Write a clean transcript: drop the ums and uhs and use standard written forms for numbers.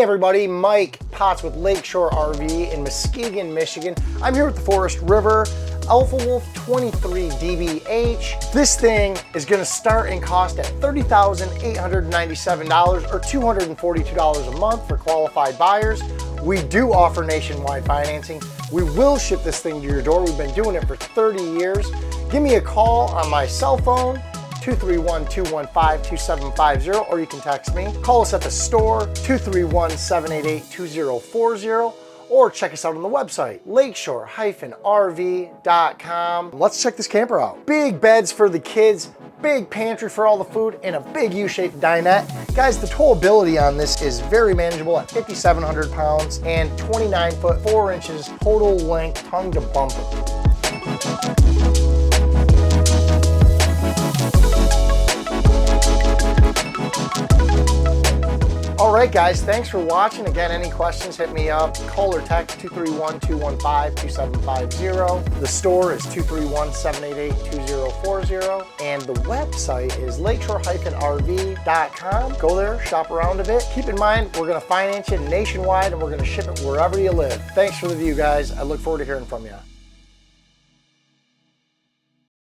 everybody, Mike Potts with Lakeshore RV in Muskegon, Michigan. I'm here with the Forest River Alpha Wolf 23 DBH. This thing is gonna start and cost at $30,897 or $242 a month for qualified buyers. We do offer nationwide financing. We will ship this thing to your door. We've been doing it for 30 years. Give me a call on my cell phone, 231-215-2750, or you can text me. Call us at the store, 231-788-2040, or check us out on the website, lakeshore-rv.com. Let's check this camper out. Big beds for the kids, big pantry for all the food, and a big U-shaped dinette. Guys, the towability on this is very manageable at 5,700 pounds and 29 foot 4 inches total length tongue to bumper. All right, guys, thanks for watching. Again, any questions, hit me up. Call or text 231-215-2750. The store is 231-788-2040. And the website is lakeshore-rv.com. Go there, shop around a bit. Keep in mind, we're gonna finance you nationwide and we're gonna ship it wherever you live. Thanks for the view, guys. I look forward to hearing from you.